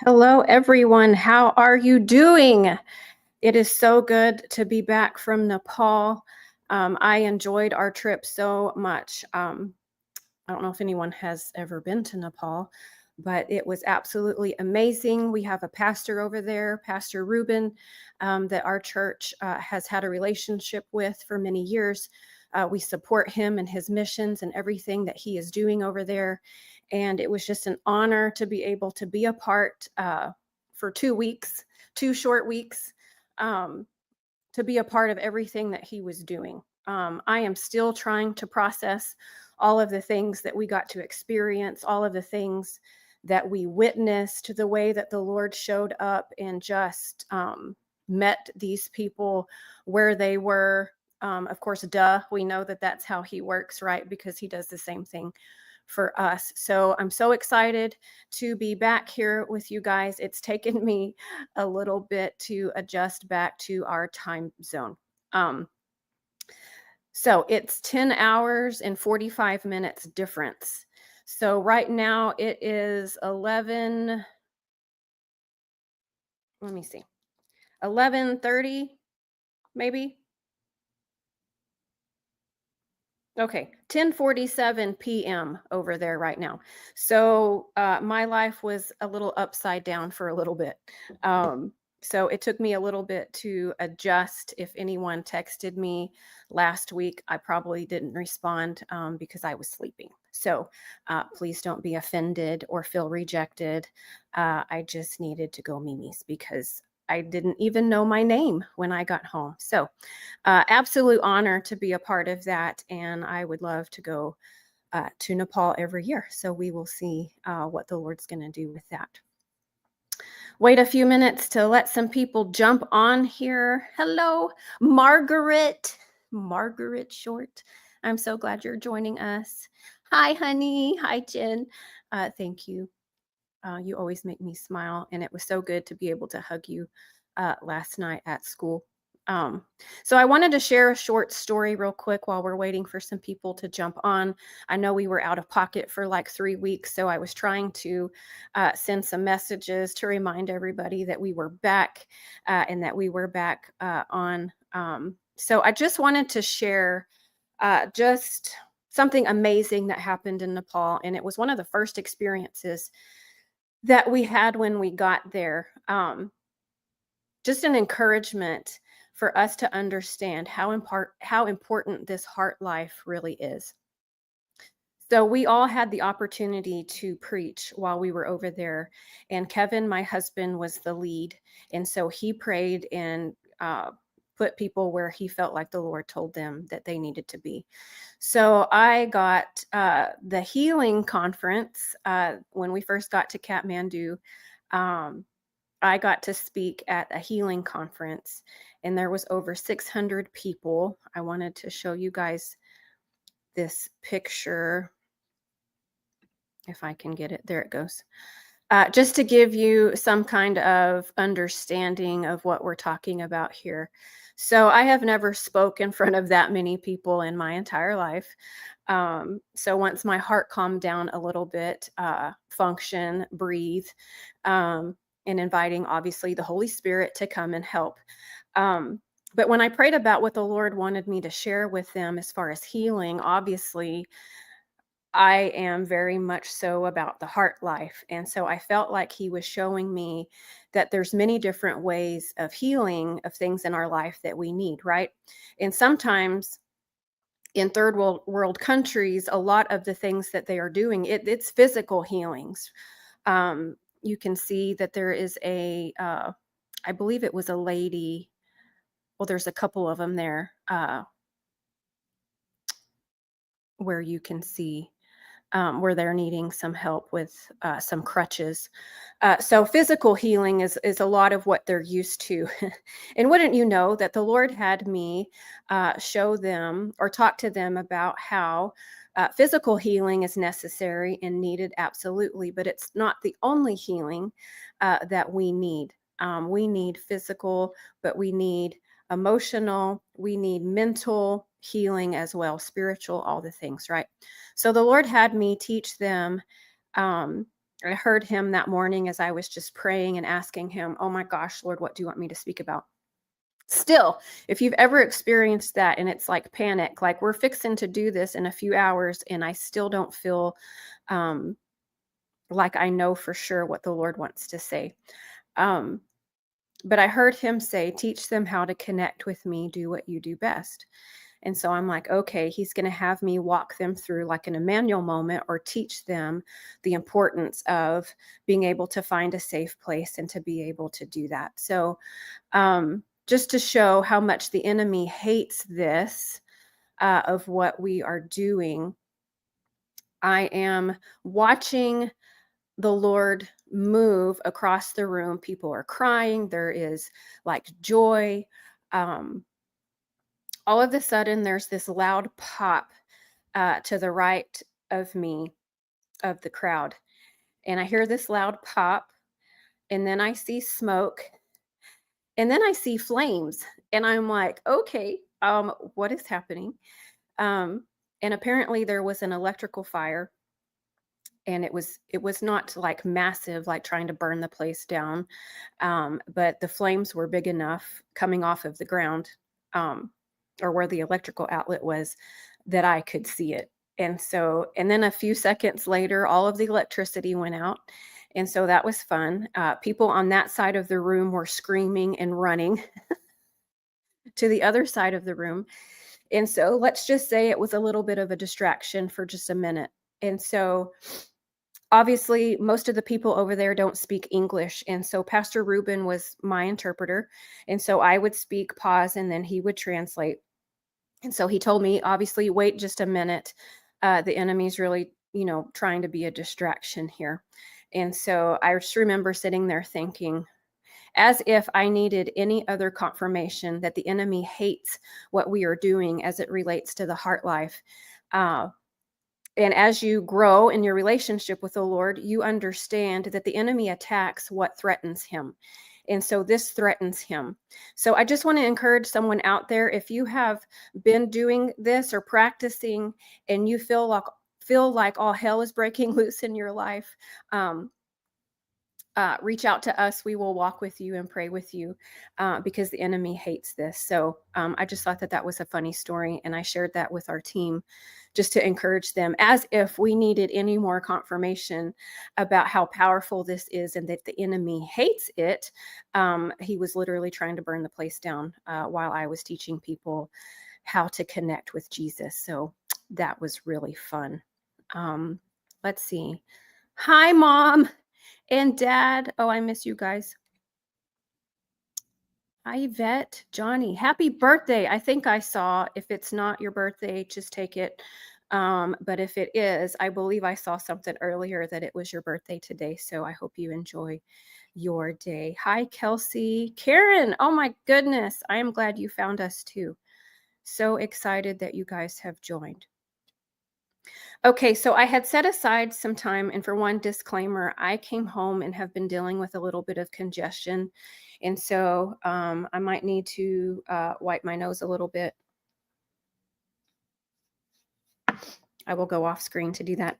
Hello, everyone. How are you doing? It is so good to be back from Nepal. I enjoyed our trip so much. I don't know if anyone has ever been to Nepal, but it was absolutely amazing. We have a pastor over there, Pastor Ruben, that our church has had a relationship with for many years. We support him and his missions and everything that he is doing over there. And it was just an honor to be able to be a part for 2 weeks, 2 short weeks, um, to be a part of everything that he was doing. I am still trying to process all of the things that we got to experience, all of the things that we witnessed, the way that the Lord showed up and just met these people where they were. Of course, we know that that's how he works, right? Because he does the same thing for us. So I'm so excited to be back here with you guys. It's taken me a little bit to adjust back to our time zone. Um, so it's 10 hours and 45 minutes difference. So right now it is 11, let me see, 11:30 maybe. Okay, 10:47 p.m. over there right now. So my life was a little upside down for a little bit. So it took me a little bit to adjust. If anyone texted me last week, I probably didn't respond because I was sleeping. So please don't be offended or feel rejected. I just needed to go Mimi's because I didn't even know my name when I got home. So absolute honor to be a part of that. And I would love to go to Nepal every year. So we will see what the Lord's going to do with that. Wait a few minutes to let some people jump on here. Hello, Margaret. Margaret Short. I'm so glad you're joining us. Hi, honey. Hi, Jen. Thank you. You always make me smile. And it was so good to be able to hug you last night at school. So I wanted to share a short story real quick while we're waiting for some people to jump on. I know we were out of pocket for like 3 weeks, so I was trying to send some messages to remind everybody that we were back and that we were back on. So I just wanted to share just something amazing that happened in Nepal, and it was one of the first experiences that we had when we got there. Just an encouragement for us to understand how important this heart life really is. So we all had the opportunity to preach while we were over there, and Kevin, my husband, was the lead, and so he prayed and put people where he felt like the Lord told them that they needed to be. So I got the healing conference when we first got to Kathmandu. I got to speak at a healing conference, and there was over 600 people. I wanted to show you guys this picture, if I can get it. There it goes. Just to give you some kind of understanding of what we're talking about here. So I have never spoke in front of that many people in my entire life. So once my heart calmed down a little bit, function, breathe, and inviting obviously the Holy Spirit to come and help. But when I prayed about what the Lord wanted me to share with them as far as healing, obviously I am very much so about the heart life. And so I felt like he was showing me that there's many different ways of healing of things in our life that we need, right? And sometimes in third world countries, a lot of the things that they are doing, it's physical healings. You can see that there is I believe it was a lady. Well, there's a couple of them there where you can see where they're needing some help with some crutches. So physical healing is a lot of what they're used to. And wouldn't you know that the Lord had me show them or talk to them about how Physical healing is necessary and needed, absolutely, but it's not the only healing that we need. We need physical, but we need emotional, we need mental healing as well, spiritual, all the things, right? So the Lord had me teach them. Um, I heard him that morning as I was just praying and asking him, oh my gosh, Lord, what do you want me to speak about? Still, if you've ever experienced that and it's like panic, like we're fixing to do this in a few hours and I still don't feel um, like I know for sure what the Lord wants to say. Um, but I heard him say, teach them how to connect with me, do what you do best. And so I'm like, okay, he's going to have me walk them through like an Emmanuel moment or teach them the importance of being able to find a safe place and to be able to do that. So, just to show how much the enemy hates this of what we are doing, I am watching the Lord move across the room. People are crying. There is like joy. Um, all of a sudden, there's this loud pop to the right of me, of the crowd. And I hear this loud pop, and then I see smoke, and then I see flames. And I'm like, okay, what is happening? Um, and apparently there was an electrical fire, and it was not like massive, like trying to burn the place down. But the flames were big enough coming off of the ground, um, or where the electrical outlet was, that I could see it. And then a few seconds later, all of the electricity went out. And so that was fun. People on that side of the room were screaming and running to the other side of the room. And so let's just say it was a little bit of a distraction for just a minute. And so obviously, most of the people over there don't speak English. And so Pastor Ruben was my interpreter. And so I would speak, pause, and then he would translate. And so he told me, obviously, wait just a minute. The enemy's really, trying to be a distraction here. And so I just remember sitting there thinking, as if I needed any other confirmation that the enemy hates what we are doing as it relates to the heart life. And as you grow in your relationship with the Lord, you understand that the enemy attacks what threatens him. And so this threatens him. So I just want to encourage someone out there, if you have been doing this or practicing and you feel like all hell is breaking loose in your life, reach out to us. We will walk with you and pray with you because the enemy hates this. So I just thought that was a funny story. And I shared that with our team just to encourage them, as if we needed any more confirmation about how powerful this is and that the enemy hates it. He was literally trying to burn the place down while I was teaching people how to connect with Jesus. So that was really fun. Let's see. Hi, Mom and Dad. Oh, I miss you guys. Hi, Yvette, Johnny. Happy birthday. I think I saw, if it's not your birthday, just take it. But if it is, I believe I saw something earlier that it was your birthday today. So I hope you enjoy your day. Hi, Kelsey. Karen. Oh my goodness. I am glad you found us too. So excited that you guys have joined. Okay, so I had set aside some time, and for one disclaimer, I came home and have been dealing with a little bit of congestion. And so I might need to wipe my nose a little bit. I will go off screen to do that.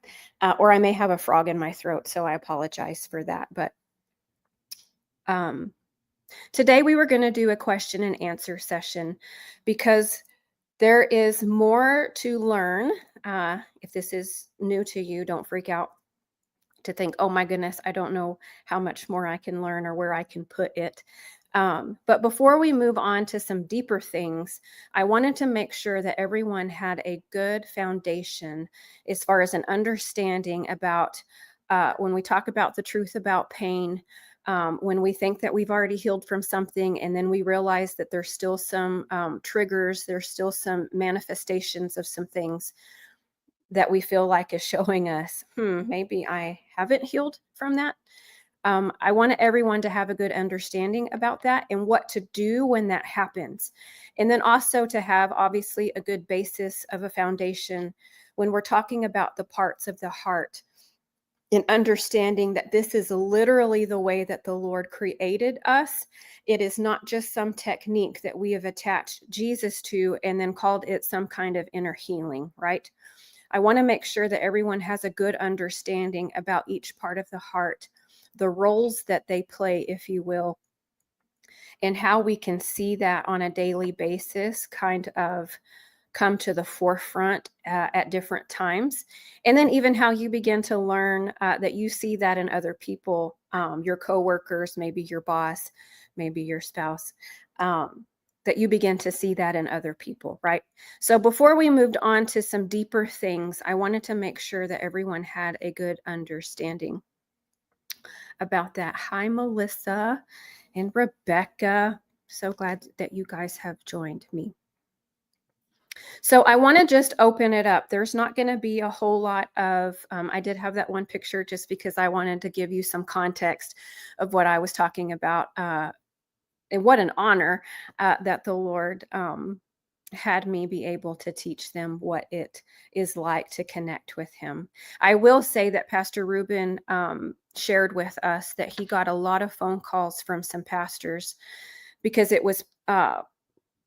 Or I may have a frog in my throat, so I apologize for that. But today we were going to do a question and answer session because there is more to learn. If this is new to you, don't freak out to think, oh my goodness, I don't know how much more I can learn or where I can put it. But before we move on to some deeper things, I wanted to make sure that everyone had a good foundation as far as an understanding about when we talk about the truth about pain. When we think that we've already healed from something, and then we realize that there's still some triggers, there's still some manifestations of some things that we feel like is showing us, maybe I haven't healed from that. I want everyone to have a good understanding about that and what to do when that happens. And then also to have, obviously, a good basis of a foundation when we're talking about the parts of the heart, in understanding that this is literally the way that the Lord created us. It is not just some technique that we have attached Jesus to and then called it some kind of inner healing, right? I want to make sure that everyone has a good understanding about each part of the heart, the roles that they play, if you will, and how we can see that on a daily basis kind of come to the forefront at different times. And then even how you begin to learn that you see that in other people, your coworkers, maybe your boss, maybe your spouse, that you begin to see that in other people, right? So before we moved on to some deeper things, I wanted to make sure that everyone had a good understanding about that. Hi, Melissa and Rebecca. So glad that you guys have joined me. So I want to just open it up. There's not going to be a whole lot of, I did have that one picture just because I wanted to give you some context of what I was talking about. And what an honor that the Lord had me be able to teach them what it is like to connect with Him. I will say that Pastor Ruben shared with us that he got a lot of phone calls from some pastors because it was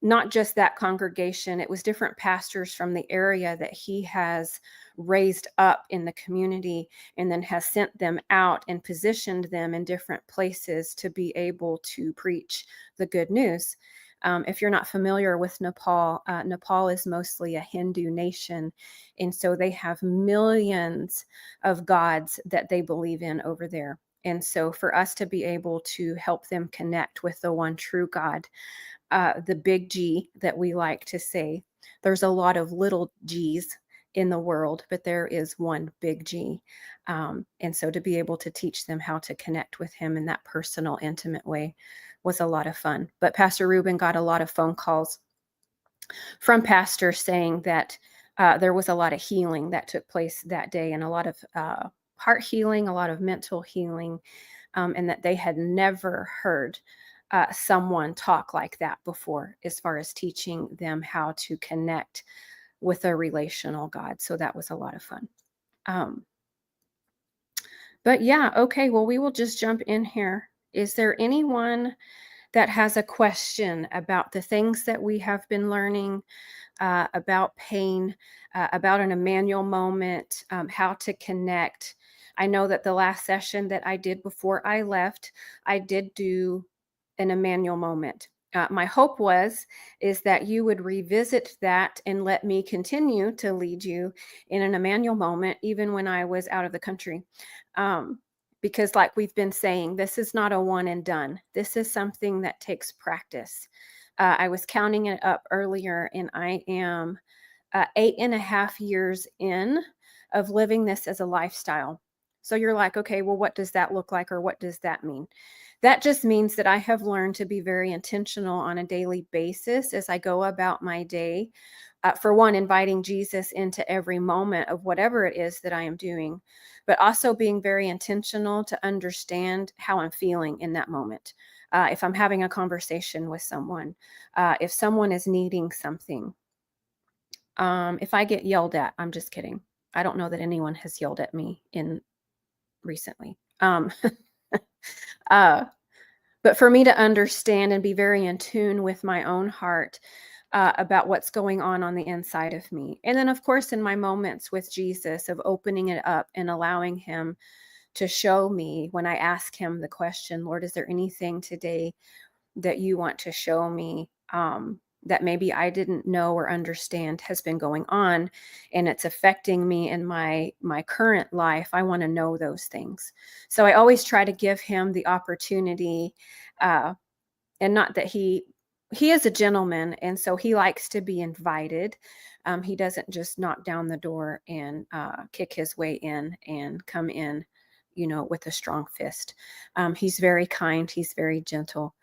not just that congregation, it was different pastors from the area that he has raised up in the community and then has sent them out and positioned them in different places to be able to preach the good news. If you're not familiar with Nepal, Nepal is mostly a Hindu nation. And so they have millions of gods that they believe in over there. And so for us to be able to help them connect with the one true God, the big G that we like to say. There's a lot of little G's in the world, but there is one big G. And so to be able to teach them how to connect with Him in that personal, intimate way was a lot of fun. But Pastor Ruben got a lot of phone calls from pastors saying that there was a lot of healing that took place that day, and a lot of heart healing, a lot of mental healing, and that they had never heard someone talk like that before, as far as teaching them how to connect with a relational God. So that was a lot of fun. But yeah, okay, well, we will just jump in here. Is there anyone that has a question about the things that we have been learning about pain, about an Emmanuel moment, how to connect? I know that the last session that I did before I left, I did do an Emmanuel moment. My hope is that you would revisit that and let me continue to lead you in an Emmanuel moment, even when I was out of the country. Because like we've been saying, this is not a one and done. This is something that takes practice. I was counting it up earlier, and I am 8.5 years in of living this as a lifestyle. So you're like, okay, well, what does that look like, or what does that mean? That just means that I have learned to be very intentional on a daily basis as I go about my day. For one, inviting Jesus into every moment of whatever it is that I am doing, but also being very intentional to understand how I'm feeling in that moment. If I'm having a conversation with someone, if someone is needing something, if I get yelled at, I'm just kidding. I don't know that anyone has yelled at me in recently. But for me to understand and be very in tune with my own heart about what's going on the inside of me. And then, of course, in my moments with Jesus, of opening it up and allowing Him to show me when I ask Him the question, Lord, is there anything today that you want to show me that maybe I didn't know or understand has been going on, and it's affecting me in my current life? I want to know those things. So I always try to give Him the opportunity, and not that he is a gentleman, and so He likes to be invited. He doesn't just knock down the door and kick his way in and come in, with a strong fist. He's very kind. He's very gentle.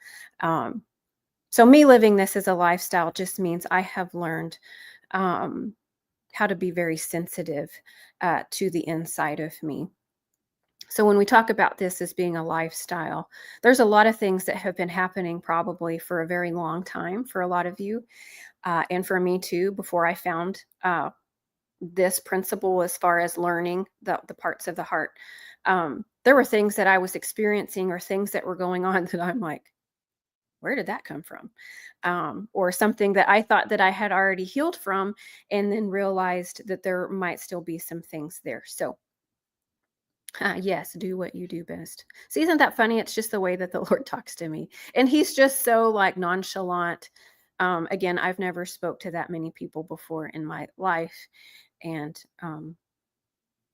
So me living this as a lifestyle just means I have learned how to be very sensitive to the inside of me. So when we talk about this as being a lifestyle, there's a lot of things that have been happening probably for a very long time for a lot of you, and for me too, before I found this principle as far as learning the parts of the heart. There were things that I was experiencing or things that were going on that I'm like, where did that come from? Or something that I thought that I had already healed from, and then realized that there might still be some things there. So, yes, do what you do best. See, isn't that funny? It's just the way that the Lord talks to me, and He's just so like nonchalant. Again, I've never spoke to that many people before in my life, and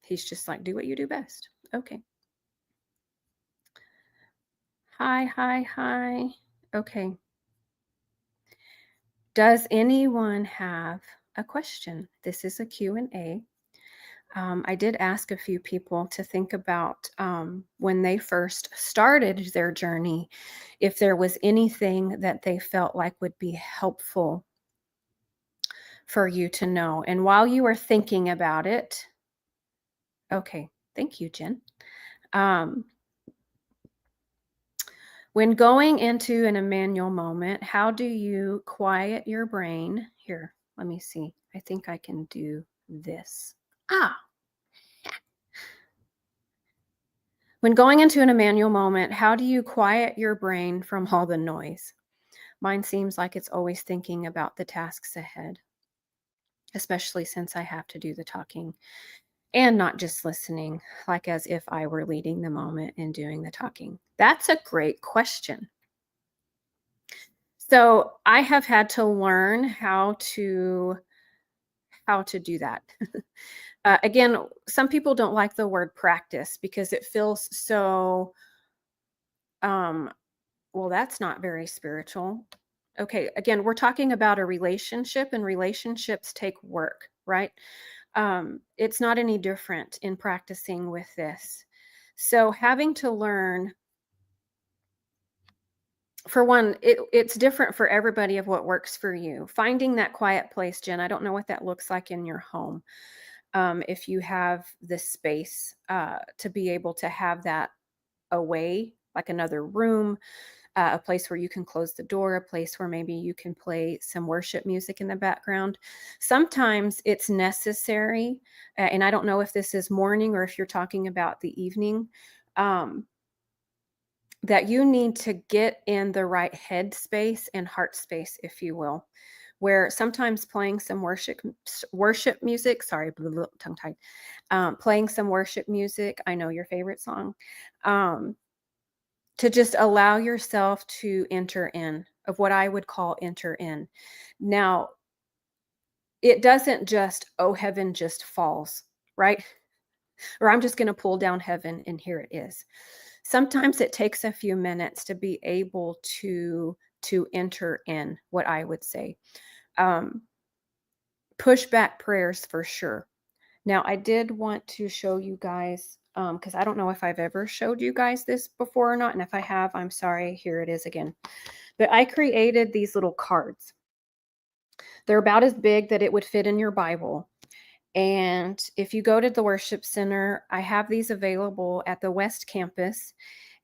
He's just like, do what you do best. Okay. Hi, hi, hi. Okay. Does anyone have a question? This is a Q&A. I did ask a few people to think about when they first started their journey, if there was anything that they felt like would be helpful for you to know. And while you were thinking about it, okay, thank you, Jen. When going into an Emmanuel moment, how do you quiet your brain? Here, let me see. I think I can do this. When going into an Emmanuel moment, how do you quiet your brain from all the noise? Mine seems like it's always thinking about the tasks ahead, especially since I have to do the talking and not just listening, like as if I were leading the moment and doing the talking. That's a great question. So I have had to learn how to do that. Again, some people don't like the word practice because it feels so well, that's not very spiritual. Okay, again, we're talking about a relationship, and relationships take work, right? It's not any different in practicing with this. So having to learn, for one, it's different for everybody of what works for you. Finding that quiet place, Jen, I don't know what that looks like in your home. If you have the space to be able to have that away, like another room, a place where you can close the door, a place where maybe you can play some worship music in the background. Sometimes it's necessary, and I don't know if this is morning or if you're talking about the evening, um, that you need to get in the right head space and heart space, if you will, where sometimes playing some worship music, sorry, tongue tied, playing some worship music, I know your favorite song, um, to just allow yourself to enter in, of what I would call enter in. Now, it doesn't just, oh, heaven just falls, right? Or I'm just going to pull down heaven and here it is. Sometimes it takes a few minutes to be able to enter in, what I would say. Push back prayers for sure. Now, I did want to show you guys, because I don't know if I've ever showed you guys this before or not. And if I have, I'm sorry. Here it is again. But I created these little cards. They're about as big that it would fit in your Bible. And if you go to the worship center, I have these available at the West Campus.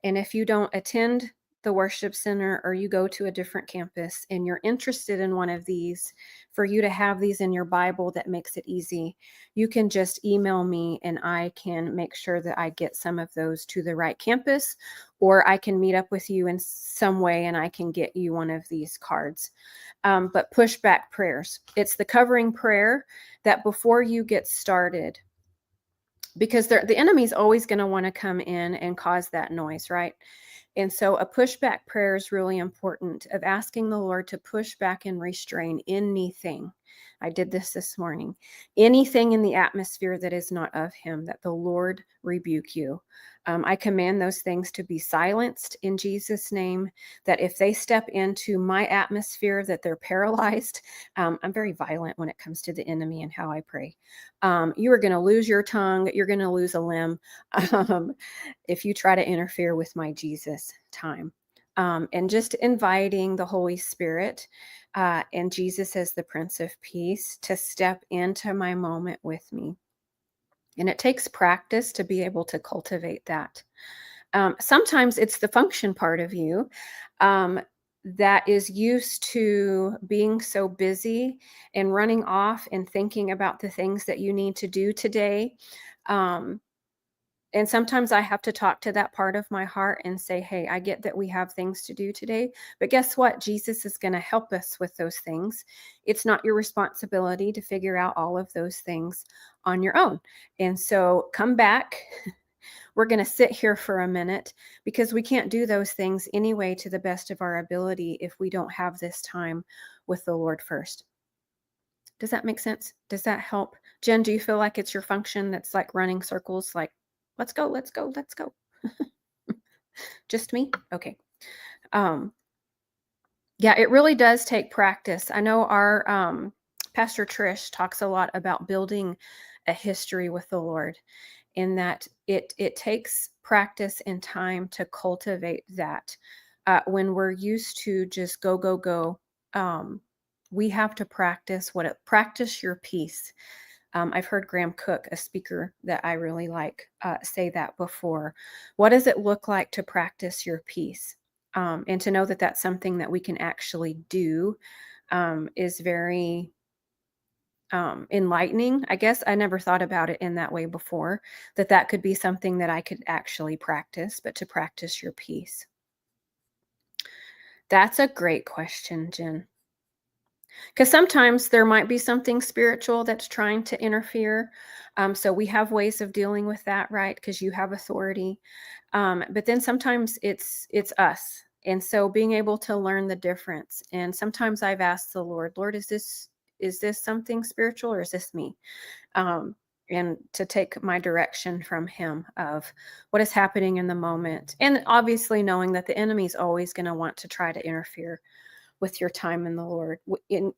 And if you don't attend the worship center or you go to a different campus and you're interested in one of these, for you to have these in your Bible that makes it easy, you can just email me and I can make sure that I get some of those to the right campus, or I can meet up with you in some way and I can get you one of these cards. But pushback prayers, it's the covering prayer that before you get started, because the enemy's always going to want to come in and cause that noise, right? And so a pushback prayer is really important, of asking the Lord to push back and restrain anything. I did this morning. Anything in the atmosphere that is not of him, that the Lord rebuke you. I command those things to be silenced in Jesus' name, that if they step into my atmosphere, that they're paralyzed. I'm very violent when it comes to the enemy and how I pray. You are going to lose your tongue. You're going to lose a limb if you try to interfere with my Jesus time. And just inviting the Holy Spirit and Jesus as the Prince of Peace to step into my moment with me. And it takes practice to be able to cultivate that. Sometimes it's the function part of you. that is used to being so busy and running off and thinking about the things that you need to do today. Um, and sometimes I have to talk to that part of my heart and say, hey, I get that we have things to do today, but guess what? Jesus is going to help us with those things. It's not your responsibility to figure out all of those things on your own. And so come back. We're going to sit here for a minute because we can't do those things anyway to the best of our ability if we don't have this time with the Lord first. Does that make sense? Does that help? Jen, do you feel like it's your function that's like running circles, like, let's go, let's go, let's go? Just me? Okay. Um, yeah, it really does take practice. I know our Pastor Trish talks a lot about building a history with the Lord, in that it takes practice and time to cultivate that. When we're used to just go go go, we have to practice your peace. I've heard Graham Cook, a speaker that I really like, say that before. What does it look like to practice your peace? And to know that that's something that we can actually do is very enlightening. I guess I never thought about it in that way before, that that could be something that I could actually practice, but to practice your peace. That's a great question, Jen. Because sometimes there might be something spiritual that's trying to interfere. So we have ways of dealing with that, right? Because you have authority. But then sometimes it's us. And so being able to learn the difference. And sometimes I've asked the Lord, Lord, is this something spiritual or is this me? And to take my direction from him of what is happening in the moment. And obviously knowing that the enemy is always going to want to try to interfere with your time in the Lord,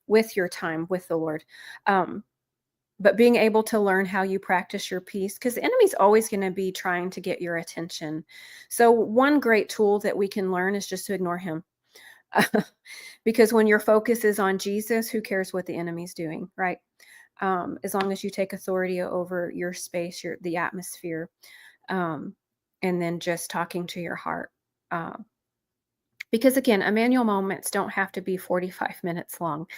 with your time with the Lord. But being able to learn how you practice your peace, because the enemy's always going to be trying to get your attention. So one great tool that we can learn is just to ignore him. Because when your focus is on Jesus, who cares what the enemy's doing, right? As long as you take authority over your space, the atmosphere, and then just talking to your heart. Because again, Emmanuel moments don't have to be 45 minutes long,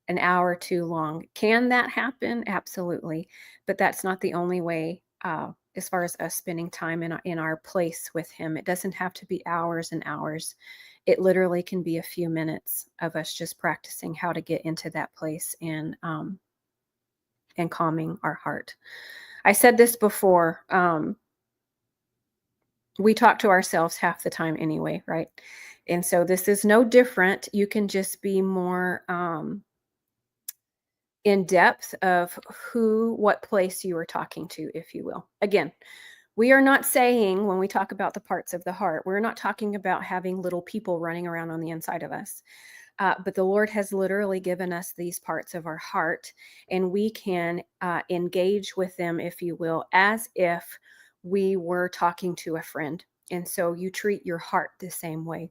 an hour too long. Can that happen? Absolutely. But that's not the only way, as far as us spending time in our place with him. It doesn't have to be hours and hours. It literally can be a few minutes of us just practicing how to get into that place and calming our heart. I said this before. We talk to ourselves half the time anyway, right? And so this is no different. You can just be more in depth of what place you are talking to, if you will. Again, we are not saying, when we talk about the parts of the heart, we're not talking about having little people running around on the inside of us. But the Lord has literally given us these parts of our heart, and we can engage with them, if you will, as if we were talking to a friend. And so you treat your heart the same way.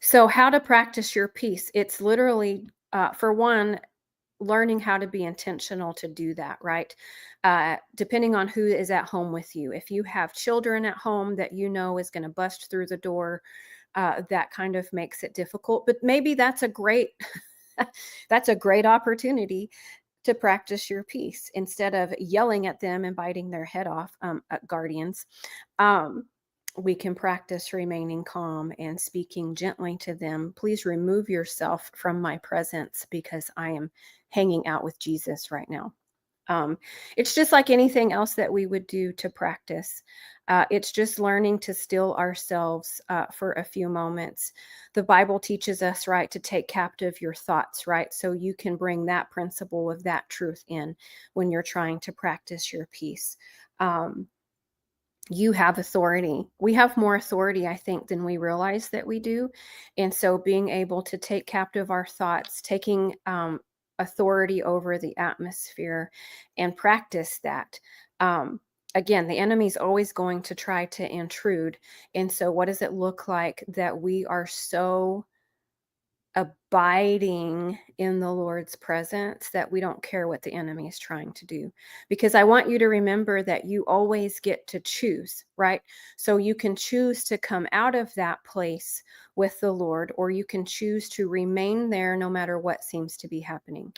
So, how to practice your peace? It's literally, for one, learning how to be intentional to do that, right? Depending on who is at home with you. If you have children at home that you know is going to bust through the door, that kind of makes it difficult. But maybe that's a great that's a great opportunity to practice your peace instead of yelling at them and biting their head off, guardians. Um, we can practice remaining calm and speaking gently to them. Please remove yourself from my presence because I am hanging out with Jesus right now. It's just like anything else that we would do to practice. It's just learning to still ourselves for a few moments. The Bible teaches us, right, to take captive your thoughts, right? So you can bring that principle of that truth in when you're trying to practice your peace. You have authority. We have more authority, I think, than we realize that we do. And so being able to take captive our thoughts, taking authority over the atmosphere and practice that. Again, the enemy's always going to try to intrude. And so what does it look like that we are so abiding in the Lord's presence that we don't care what the enemy is trying to do. Because I want you to remember that you always get to choose, right? So you can choose to come out of that place with the Lord, or you can choose to remain there no matter what seems to be happening.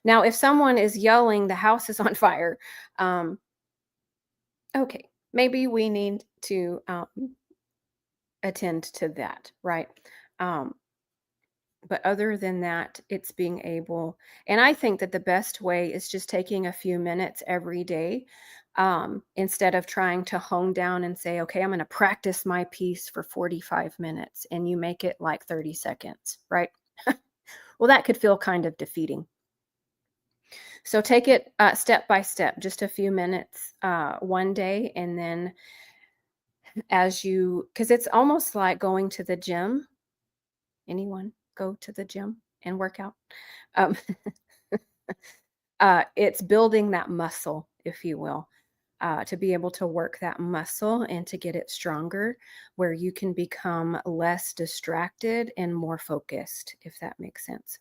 Now, if someone is yelling, the house is on fire, okay, maybe we need to attend to that, right? Um, but other than that, it's being able, and I think that the best way is just taking a few minutes every day, instead of trying to hone down and say, okay, I'm going to practice my piece for 45 minutes, and you make it like 30 seconds, right? Well, that could feel kind of defeating. So take it step by step, just a few minutes one day, and then because it's almost like going to the gym. Anyone go to the gym and work out? Um, it's building that muscle, if you will, to be able to work that muscle and to get it stronger, where you can become less distracted and more focused, if that makes sense.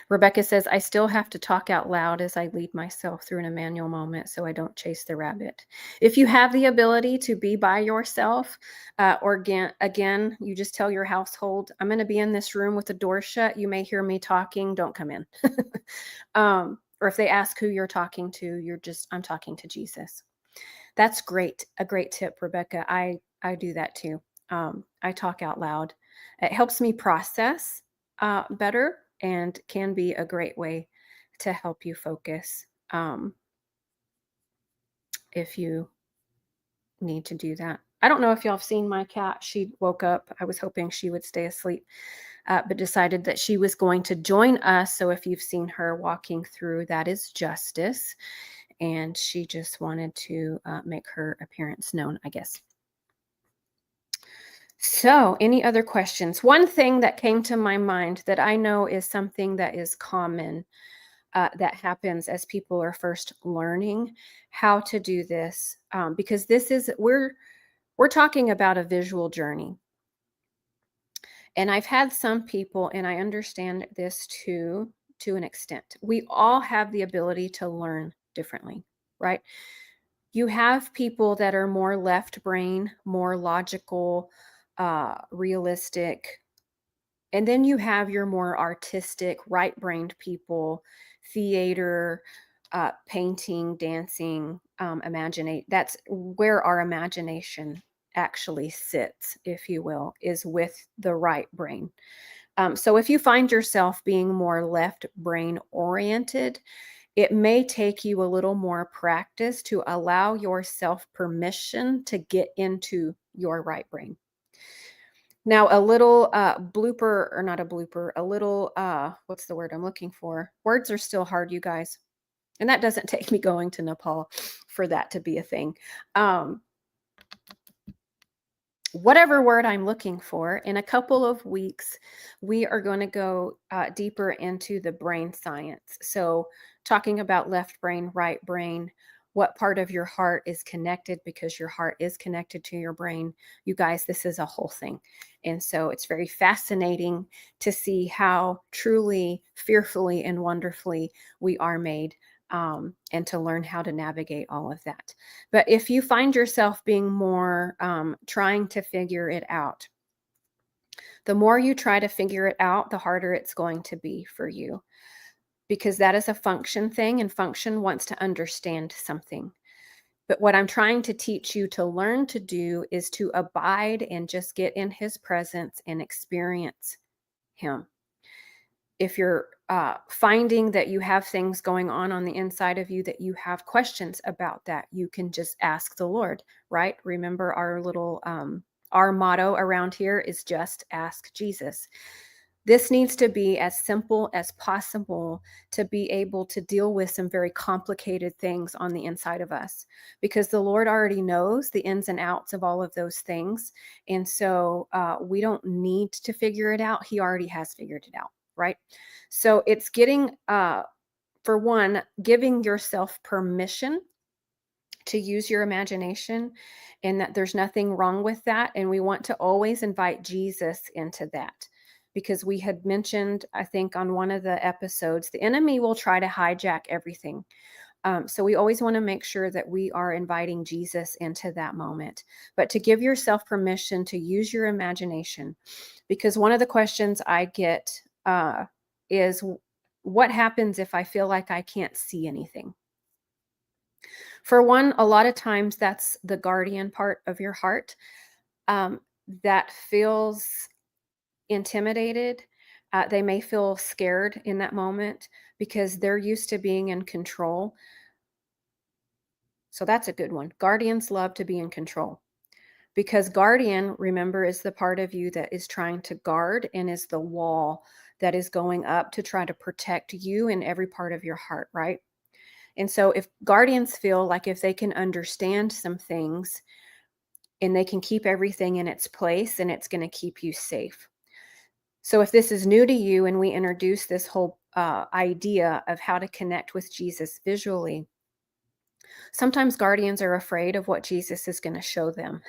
Rebecca says, I still have to talk out loud as I lead myself through an Emmanuel moment so I don't chase the rabbit. If you have the ability to be by yourself, or again, you just tell your household, I'm going to be in this room with the door shut. You may hear me talking. Don't come in. Or if they ask who you're talking to, I'm talking to Jesus. That's great. A great tip, Rebecca. I do that too. I talk out loud. It helps me process better and can be a great way to help you focus, if you need to do that. I don't know if y'all have seen my cat. She woke up. I was hoping she would stay asleep, but decided that she was going to join us. So if you've seen her walking through, that is Justice. And she just wanted to make her appearance known, I guess. So, any other questions? One thing that came to my mind that I know is something that is common, that happens as people are first learning how to do this, because we're talking about a visual journey, and I've had some people, and I understand this too, to an extent. We all have the ability to learn differently, right? You have people that are more left brain, more logical, realistic. And then you have your more artistic, right brained people, theater, painting, dancing, imaginate. That's where our imagination actually sits, if you will, is with the right brain. So if you find yourself being more left brain oriented, it may take you a little more practice to allow yourself permission to get into your right brain. Now, a little blooper, or not a blooper, a little, what's the word I'm looking for? Words are still hard, you guys. And that doesn't take me going to Nepal for that to be a thing. Um, whatever word I'm looking for, in a couple of weeks, we are going to go deeper into the brain science. So, talking about left brain, right brain, what part of your heart is connected, because your heart is connected to your brain. You guys, this is a whole thing. And so it's very fascinating to see how truly, fearfully, and wonderfully we are made, and to learn how to navigate all of that. But if you find yourself being more trying to figure it out, the more you try to figure it out, the harder it's going to be for you, because that is a function thing, and function wants to understand something. But what I'm trying to teach you to learn to do is to abide and just get in his presence and experience him. If you're finding that you have things going on the inside of you, that you have questions about, that you can just ask the Lord, right? Remember our motto around here is just ask Jesus. This needs to be as simple as possible to be able to deal with some very complicated things on the inside of us, because the Lord already knows the ins and outs of all of those things. And so we don't need to figure it out. He already has figured it out, right? So it's getting, for one, giving yourself permission to use your imagination and that there's nothing wrong with that. And we want to always invite Jesus into that because we had mentioned, I think, on one of the episodes, the enemy will try to hijack everything. So we always want to make sure that we are inviting Jesus into that moment, but to give yourself permission to use your imagination, because one of the questions I get is, what happens if I feel like I can't see anything? For one, a lot of times that's the guardian part of your heart um, that feels intimidated. They may feel scared in that moment because they're used to being in control. So that's a good one. Guardians love to be in control because guardian, remember, is the part of you that is trying to guard and is the wall that is going up to try to protect you in every part of your heart, right? And so if guardians feel like if they can understand some things and they can keep everything in its place, and it's going to keep you safe. So if this is new to you and we introduce this whole idea of how to connect with Jesus visually, sometimes guardians are afraid of what Jesus is going to show them.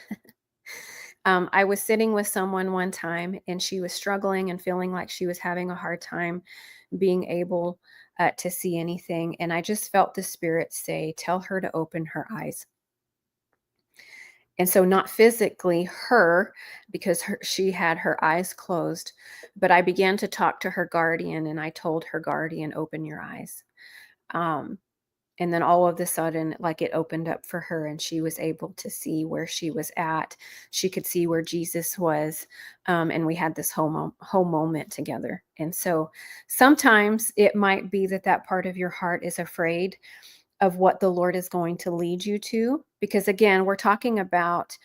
I was sitting with someone one time and she was struggling and feeling like she was having a hard time being able to see anything. And I just felt the Spirit say, tell her to open her eyes. And so, not physically her, because she had her eyes closed, but I began to talk to her guardian and I told her guardian, open your eyes. Um, and then all of a sudden, like, it opened up for her and she was able to see where she was at. She could see where Jesus was. And we had this whole moment together. And so sometimes it might be that that part of your heart is afraid of what the Lord is going to lead you to. Because again, we're talking about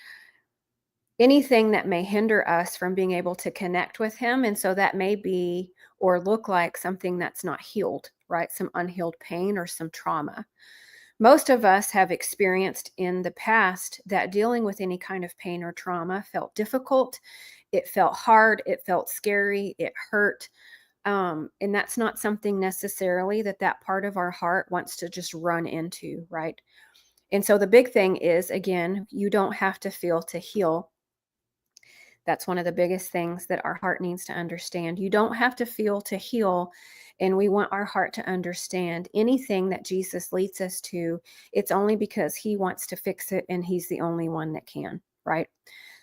anything that may hinder us from being able to connect with Him. And so that may be or look like something that's not healed, right? Some unhealed pain or some trauma. Most of us have experienced in the past that dealing with any kind of pain or trauma felt difficult. It felt hard. It felt scary. It hurt. And that's not something necessarily that that part of our heart wants to just run into, right? And so the big thing is, again, you don't have to feel to heal. That's one of the biggest things that our heart needs to understand. You don't have to feel to heal. And we want our heart to understand anything that Jesus leads us to. It's only because He wants to fix it and He's the only one that can, right?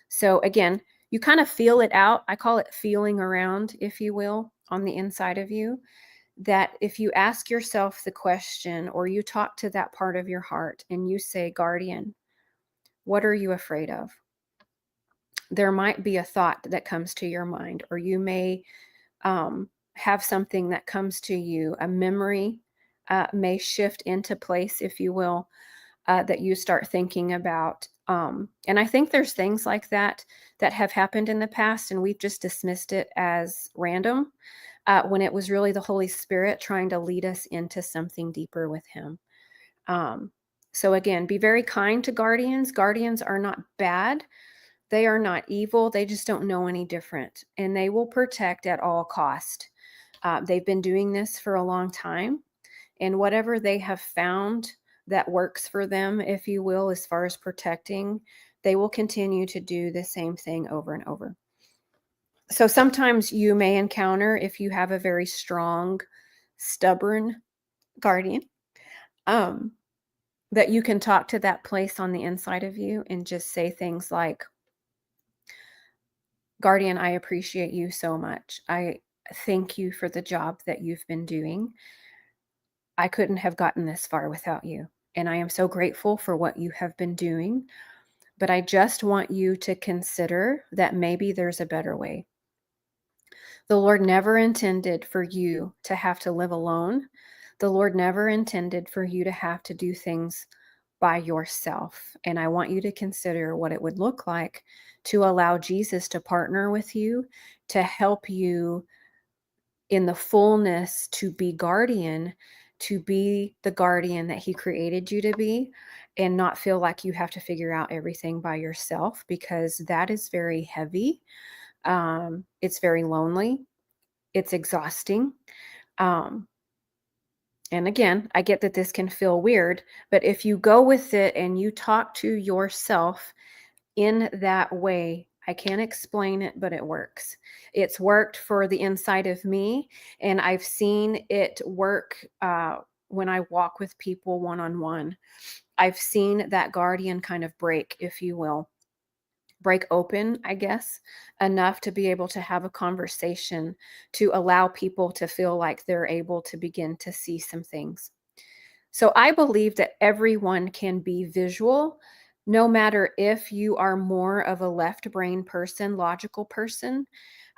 So again, you kind of feel it out. I call it feeling around, if you will, on the inside of you. That if you ask yourself the question or you talk to that part of your heart and you say, guardian, what are you afraid of? There might be a thought that comes to your mind, or you may have something that comes to you, a memory may shift into place, if you will, that you start thinking about. And I think there's things like that that have happened in the past, and we've just dismissed it as random when it was really the Holy Spirit trying to lead us into something deeper with Him. Um, so, again, be very kind to guardians. Guardians are not bad. They are not evil. They just don't know any different, and they will protect at all cost. They've been doing this for a long time, and whatever they have found that works for them, if you will, as far as protecting, they will continue to do the same thing over and over. So sometimes you may encounter, if you have a very strong, stubborn guardian, um, that you can talk to that place on the inside of you and just say things like, guardian, I appreciate you so much. I thank you for the job that you've been doing. I couldn't have gotten this far without you. And I am so grateful for what you have been doing. But I just want you to consider that maybe there's a better way. The Lord never intended for you to have to live alone. The Lord never intended for you to have to do things by yourself. And I want you to consider what it would look like to allow Jesus to partner with you, to help you in the fullness to be guardian, to be the guardian that He created you to be, and not feel like you have to figure out everything by yourself, because that is very heavy. It's very lonely. It's exhausting. Um, And again, I get that this can feel weird, but if you go with it and you talk to yourself in that way, I can't explain it, but it works. It's worked for the inside of me, and I've seen it work when I walk with people one on one. I've seen that guardian kind of break, if you will, break open, I guess, enough to be able to have a conversation to allow people to feel like they're able to begin to see some things. So I believe that everyone can be visual, no matter if you are more of a left brain person, logical person.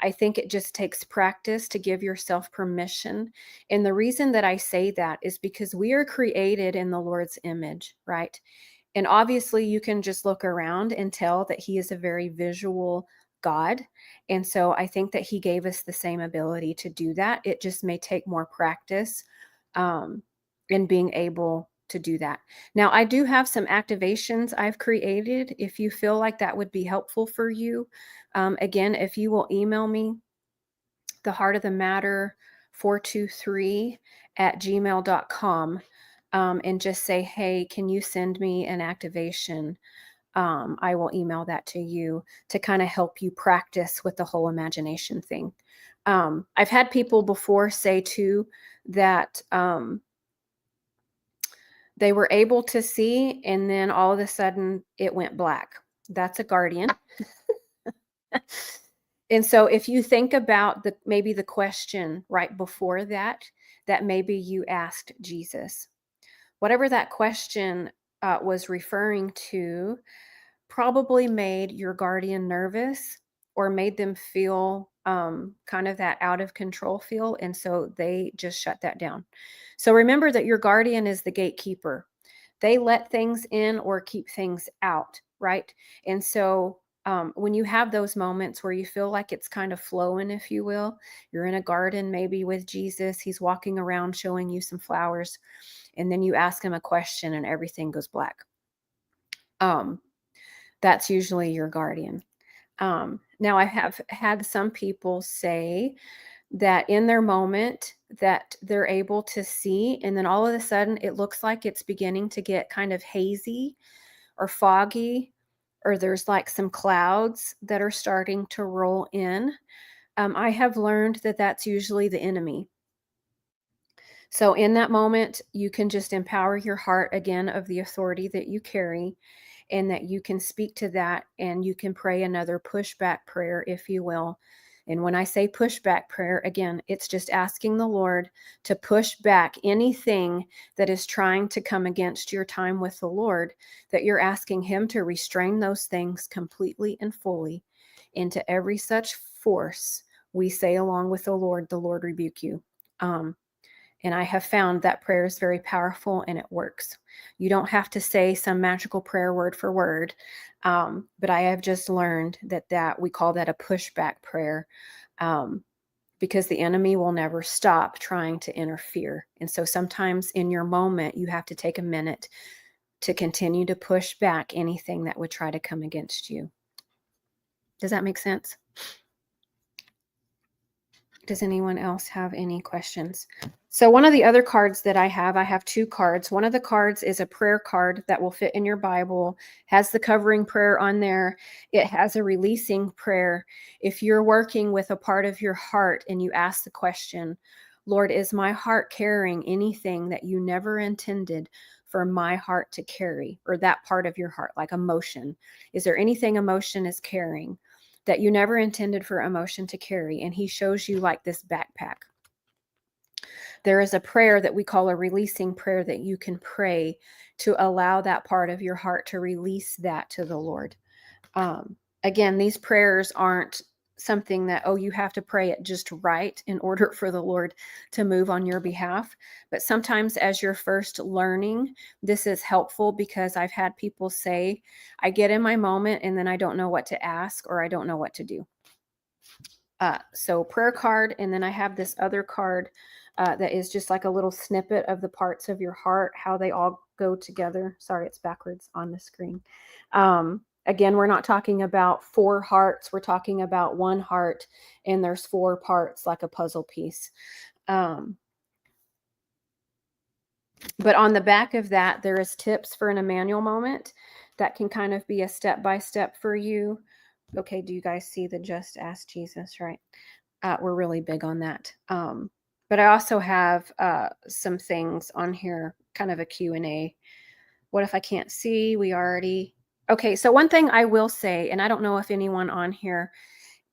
I think it just takes practice to give yourself permission. And the reason that I say that is because we are created in the Lord's image, right? And obviously, you can just look around and tell that He is a very visual God. And so I think that He gave us the same ability to do that. It just may take more practice um, in being able to do that. Now, I do have some activations I've created if you feel like that would be helpful for you. Again, if you will email me, the heart of the matter 423 at gmail.com, and just say, hey, can you send me an activation? I will email that to you to kind of help you practice with the whole imagination thing. I've had people before say too that they were able to see, and then all of a sudden it went black. That's a guardian. And so if you think about maybe the question right before that, that maybe you asked Jesus, whatever that question was referring to, probably made your guardian nervous or made them feel kind of that out of control feel. And so they just shut that down. So remember that your guardian is the gatekeeper. They let things in or keep things out, right? And so when you have those moments where you feel like it's kind of flowing, if you will, you're in a garden maybe with Jesus, he's walking around showing you some flowers, and then you ask him a question and everything goes black. That's usually your guardian. Now, I have had some people say that in their moment that they're able to see, and then all of a sudden it looks like it's beginning to get kind of hazy or foggy, or there's like some clouds that are starting to roll in. I have learned that that's usually the enemy. So in that moment, you can just empower your heart again of the authority that you carry, and that you can speak to that, and you can pray another pushback prayer, if you will. And when I say pushback prayer, again, it's just asking the Lord to push back anything that is trying to come against your time with the Lord, that you're asking Him to restrain those things completely and fully. Into every such force, we say along with the Lord rebuke you. And I have found that prayer is very powerful and it works. You don't have to say some magical prayer word for word, but I have just learned that we call that a pushback prayer, because the enemy will never stop trying to interfere. And so sometimes in your moment, you have to take a minute to continue to push back anything that would try to come against you. Does that make sense? Does anyone else have any questions? So one of the other cards that I have two cards. One of the cards is a prayer card that will fit in your Bible, has the covering prayer on there. It has a releasing prayer. If you're working with a part of your heart and you ask the question, Lord, is my heart carrying anything that you never intended for my heart to carry, or that part of your heart, like emotion? Is there anything emotion is carrying that you never intended for emotion to carry? And he shows you like this backpack. There is a prayer that we call a releasing prayer that you can pray to allow that part of your heart to release that to the Lord. Again, these prayers aren't something that, you have to pray it just right in order for the Lord to move on your behalf. But sometimes as you're first learning, this is helpful, because I've had people say, I get in my moment and then I don't know what to ask, or I don't know what to do. So prayer card, and then I have this other card that is just like a little snippet of the parts of your heart, how they all go together. Sorry, it's backwards on the screen. Again, we're not talking about 4 hearts. We're talking about one heart, and there's 4 parts like a puzzle piece. But on the back of that, there is tips for an Emmanuel moment that can kind of be a step-by-step for you. Okay, do you guys see the just ask Jesus, right? We're really big on that. But I also have some things on here, kind of a Q&A. What if I can't see? Okay, so one thing I will say, and I don't know if anyone on here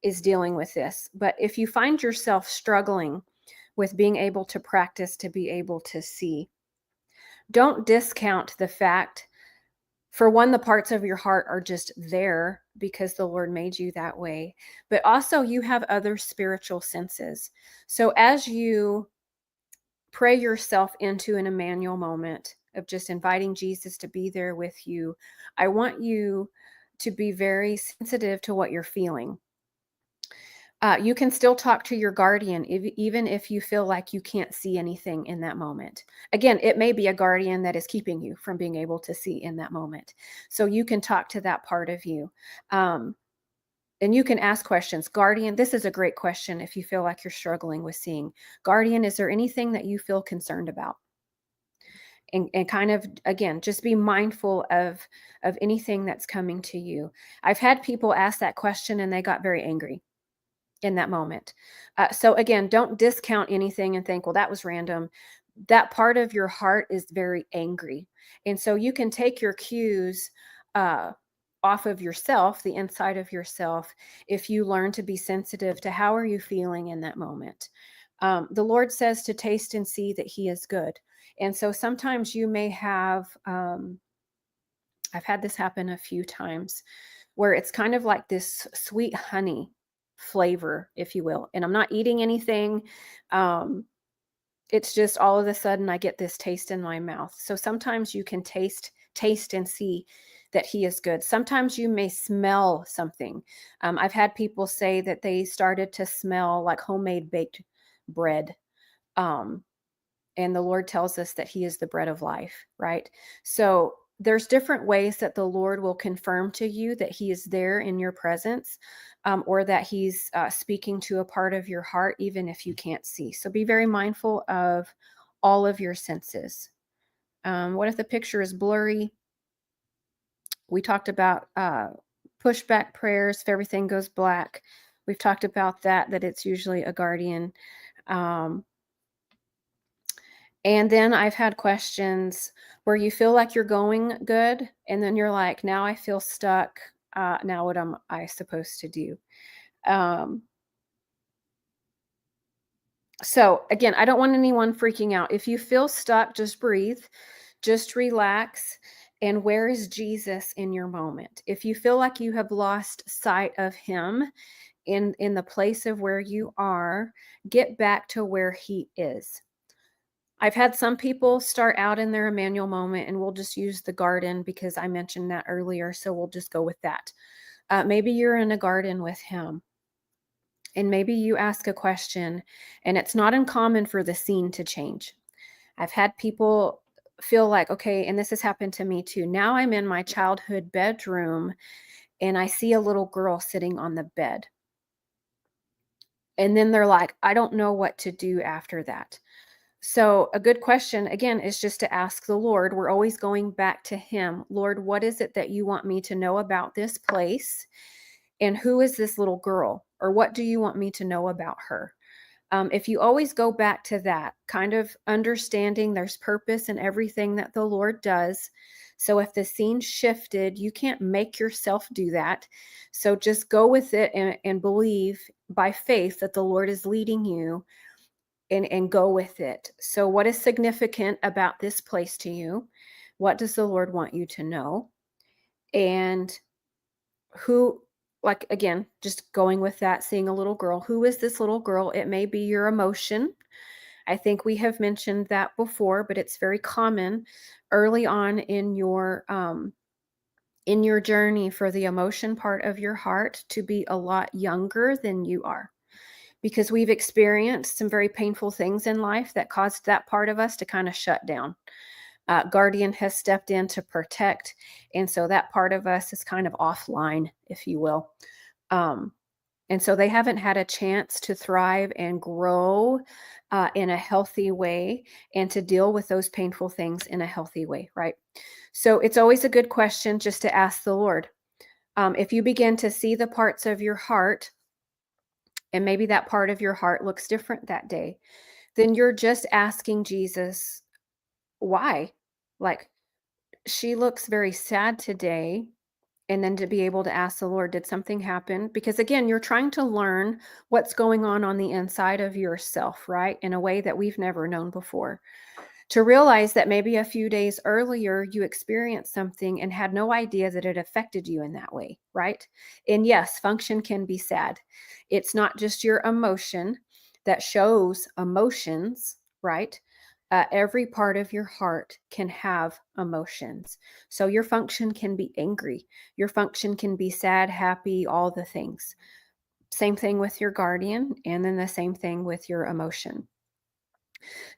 is dealing with this, but if you find yourself struggling with being able to practice to be able to see, don't discount the fact, for one, the parts of your heart are just there because the Lord made you that way, but also you have other spiritual senses. So as you pray yourself into an Emmanuel moment of just inviting Jesus to be there with you, I want you to be very sensitive to what you're feeling. You can still talk to your guardian, even if you feel like you can't see anything in that moment. Again, it may be a guardian that is keeping you from being able to see in that moment. So you can talk to that part of you. And you can ask questions. Guardian, this is a great question if you feel like you're struggling with seeing. Guardian, is there anything that you feel concerned about? And kind of, again, just be mindful of anything that's coming to you. I've had people ask that question and they got very angry in that moment. So again, don't discount anything and think, well, that was random. That part of your heart is very angry. And so you can take your cues off of yourself, the inside of yourself, if you learn to be sensitive to how are you feeling in that moment. The Lord says to taste and see that he is good. And so sometimes you may have, I've had this happen a few times, where it's kind of like this sweet honey flavor, if you will. And I'm not eating anything. It's just all of a sudden I get this taste in my mouth. So sometimes you can taste and see that he is good. Sometimes you may smell something. I've had people say that they started to smell like homemade baked bread. And the Lord tells us that he is the bread of life, right? So there's different ways that the Lord will confirm to you that he is there in your presence, or that he's speaking to a part of your heart, even if you can't see. So be very mindful of all of your senses. What if the picture is blurry? We talked about pushback prayers. If everything goes black, we've talked about that it's usually a guardian. And then I've had questions where you feel like you're going good, and then you're like, now I feel stuck. Now what am I supposed to do? Um, so again, I don't want anyone freaking out. If you feel stuck, just breathe, just relax. And where is Jesus in your moment? If you feel like you have lost sight of him in the place of where you are, get back to where he is. I've had some people start out in their Emmanuel moment, and we'll just use the garden because I mentioned that earlier. So we'll just go with that. Maybe you're in a garden with him, and maybe you ask a question, and it's not uncommon for the scene to change. I've had people feel like, okay, and this has happened to me too. Now I'm in my childhood bedroom, and I see a little girl sitting on the bed. And then they're like, I don't know what to do after that. So a good question, again, is just to ask the Lord. We're always going back to him. Lord, what is it that you want me to know about this place? And who is this little girl? Or what do you want me to know about her? If you always go back to that, kind of understanding there's purpose in everything that the Lord does. So if the scene shifted, you can't make yourself do that. So just go with it and believe by faith that the Lord is leading you, and go with it. So what is significant about this place to you? What does the Lord want you to know? And who, like, again, just going with that, seeing a little girl. Who is this little girl? It may be your emotion. I think we have mentioned that before, but it's very common early on in your journey for the emotion part of your heart to be a lot younger than you are, because we've experienced some very painful things in life that caused that part of us to kind of shut down. Guardian has stepped in to protect, and so that part of us is kind of offline, if you will. And so they haven't had a chance to thrive and grow in a healthy way and to deal with those painful things in a healthy way, right? So it's always a good question just to ask the Lord. If you begin to see the parts of your heart, and maybe that part of your heart looks different that day, then you're just asking Jesus, why? Like, she looks very sad today. And then to be able to ask the Lord, did something happen? Because again, you're trying to learn what's going on the inside of yourself, right? In a way that we've never known before. To realize that maybe a few days earlier you experienced something and had no idea that it affected you in that way, right? And yes, function can be sad. It's not just your emotion that shows emotions, right? Every part of your heart can have emotions. So your function can be angry. Your function can be sad, happy, all the things. Same thing with your guardian, and then the same thing with your emotion.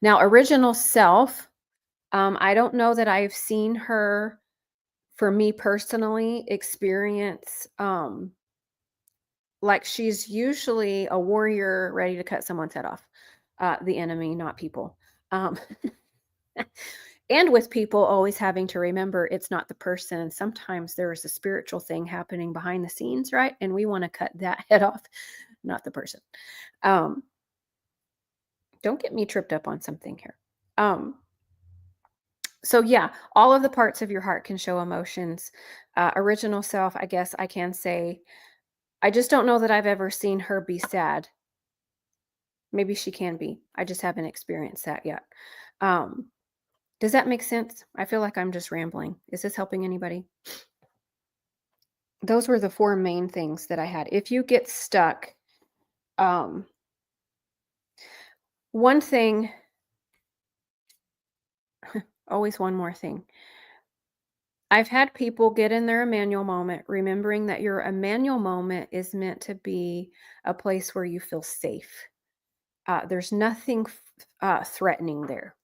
Now, original self, I don't know that I've seen her, for me personally, experience like she's usually a warrior ready to cut someone's head off. The enemy, not people. Um, and with people always having to remember it's not the person. Sometimes there is a spiritual thing happening behind the scenes, right? And we want to cut that head off, not the person. Um, don't get me tripped up on something here. So yeah, all of the parts of your heart can show emotions. Original self, I guess I can say, I just don't know that I've ever seen her be sad. Maybe she can be. I just haven't experienced that yet. Um, does that make sense? I feel like I'm just rambling. Is this helping anybody? Those were the four main things that I had. If you get stuck, um, one thing, always one more thing. I've had people get in their Emmanuel moment, remembering that your Emmanuel moment is meant to be a place where you feel safe. There's nothing threatening there.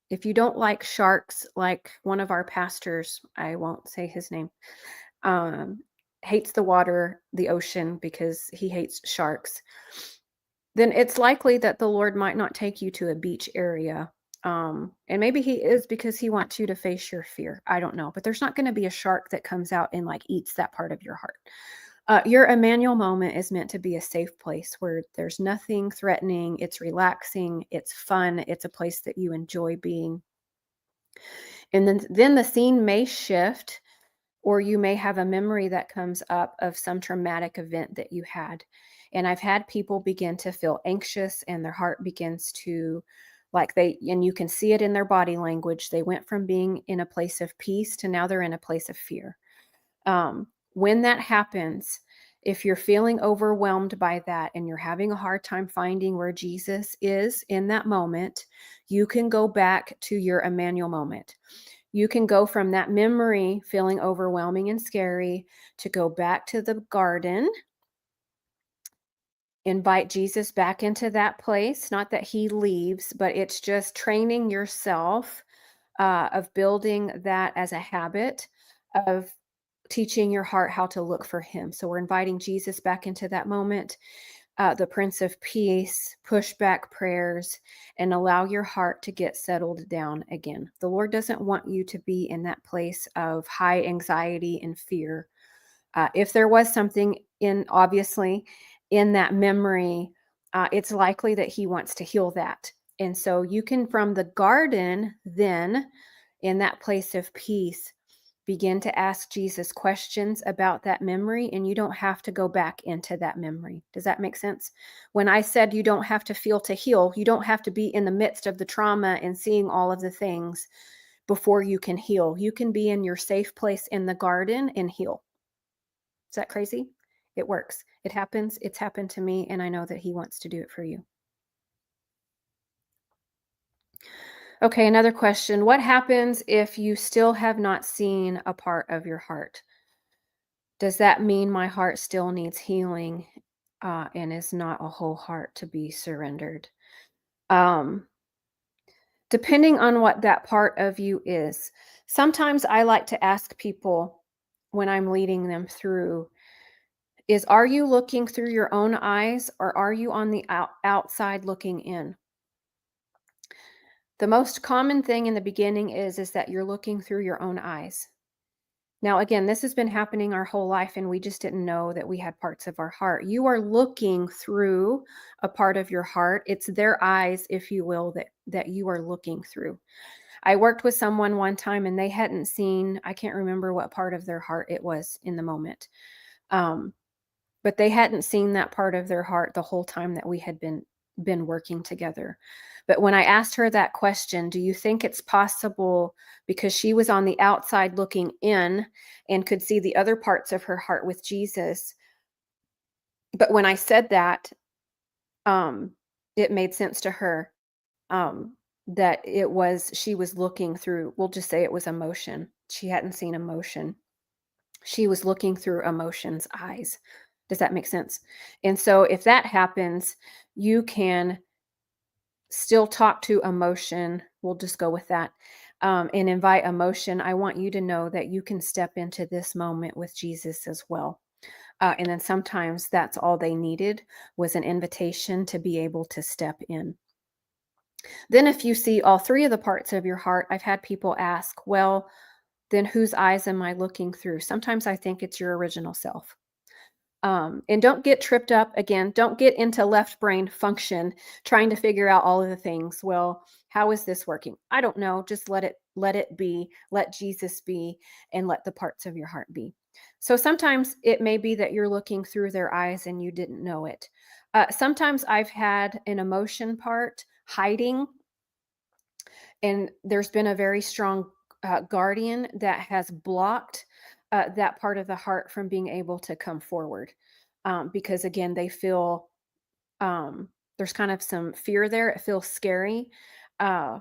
If you don't like sharks, like one of our pastors, I won't say his name, um, hates the water, the ocean, because he hates sharks, then it's likely that the Lord might not take you to a beach area. And maybe he is because he wants you to face your fear. I don't know, but there's not going to be a shark that comes out and like eats that part of your heart. Your Emmanuel moment is meant to be a safe place where there's nothing threatening. It's relaxing. It's fun. It's a place that you enjoy being. And then the scene may shift, or you may have a memory that comes up of some traumatic event that you had. And I've had people begin to feel anxious and their heart begins to, like, and you can see it in their body language. They went from being in a place of peace to now they're in a place of fear. When that happens, if you're feeling overwhelmed by that and you're having a hard time finding where Jesus is in that moment, you can go back to your Emmanuel moment. You can go from that memory feeling overwhelming and scary to go back to the garden, invite Jesus back into that place. Not that he leaves, but it's just training yourself of building that as a habit of teaching your heart how to look for him. So we're inviting Jesus back into that moment, the Prince of Peace, push back prayers, and allow your heart to get settled down again. The Lord doesn't want you to be in that place of high anxiety and fear. If there was something obviously in that memory, it's likely that he wants to heal that. And so you can, from the garden, then in that place of peace, begin to ask Jesus questions about that memory, and you don't have to go back into that memory. Does that make sense? When I said you don't have to feel to heal, you don't have to be in the midst of the trauma and seeing all of the things before you can heal. You can be in your safe place in the garden and heal. Is that crazy? It works. It happens. It's happened to me, and I know that he wants to do it for you. Okay, another question. What happens if you still have not seen a part of your heart? Does that mean my heart still needs healing and is not a whole heart to be surrendered? Um, Depending on what that part of you is. Sometimes I like to ask people when I'm leading them through, is, are you looking through your own eyes, or are you on the outside looking in? The most common thing in the beginning is that you're looking through your own eyes. Now, again, this has been happening our whole life, and we just didn't know that we had parts of our heart. You are looking through a part of your heart. It's their eyes, if you will, that you are looking through. I worked with someone one time, and they hadn't seen, I can't remember what part of their heart it was in the moment. Um, but they hadn't seen that part of their heart the whole time that we had been working together. But when I asked her that question, do you think it's possible, because she was on the outside looking in and could see the other parts of her heart with Jesus, but when I said that, um it made sense to her, um that she was looking through, we'll just say it was emotion. She hadn't seen emotion. She was looking through emotion's eyes. Does that make sense? And so if that happens, you can still talk to emotion. We'll just go with that, and invite emotion. I want you to know that you can step into this moment with Jesus as well. And then sometimes that's all they needed, was an invitation to be able to step in. Then, if you see all three of the parts of your heart, I've had people ask, well, then whose eyes am I looking through? Sometimes I think it's your original self. And don't get tripped up again. Don't get into left brain function trying to figure out all of the things. Well, how is this working? I don't know. Just let it be. Let Jesus be, and let the parts of your heart be. So sometimes it may be that you're looking through their eyes and you didn't know it. Sometimes I've had an emotion part hiding, and there's been a very strong guardian that has blocked that part of the heart from being able to come forward, because again, they feel, um, there's kind of some fear there. It feels scary. uh,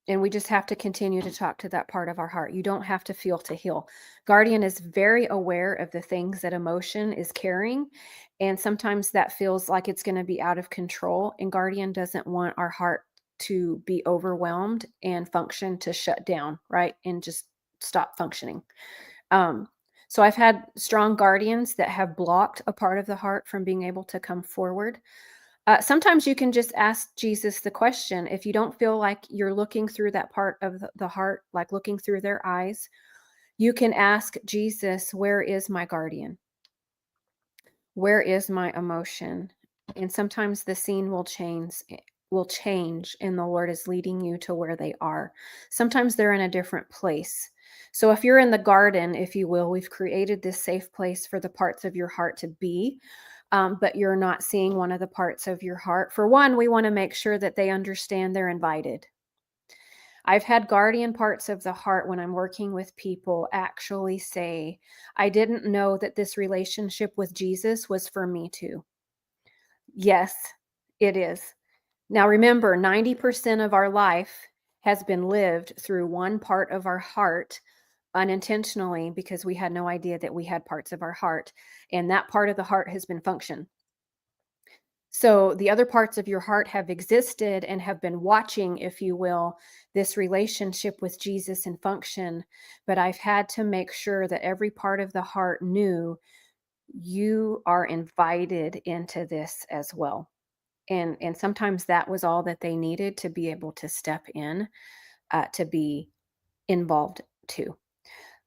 and we just have to continue to talk to that part of our heart. You don't have to feel to heal. Guardian is very aware of the things that emotion is carrying, and sometimes that feels like it's going to be out of control, and Guardian doesn't want our heart to be overwhelmed and function to shut down, right? And just stop functioning. um, so I've had strong guardians that have blocked a part of the heart from being able to come forward. Sometimes you can just ask Jesus the question. If you don't feel like you're looking through that part of the heart, like looking through their eyes, you can ask Jesus, where is my guardian? Where is my emotion? And sometimes the scene will change, and the Lord is leading you to where they are. Sometimes they're in a different place. So if you're in the garden, if you will, we've created this safe place for the parts of your heart to be. But you're not seeing one of the parts of your heart. For one, we want to make sure that they understand they're invited. I've had guardian parts of the heart, when I'm working with people, actually say, I didn't know that this relationship with Jesus was for me too. Yes, it is. Now remember, 90% of our life has been lived through one part of our heart unintentionally, because we had no idea that we had parts of our heart, and that part of the heart has been function. So the other parts of your heart have existed and have been watching, if you will, this relationship with Jesus in function. But I've had to make sure that every part of the heart knew you are invited into this as well. And sometimes that was all that they needed to be able to step in, to be involved too.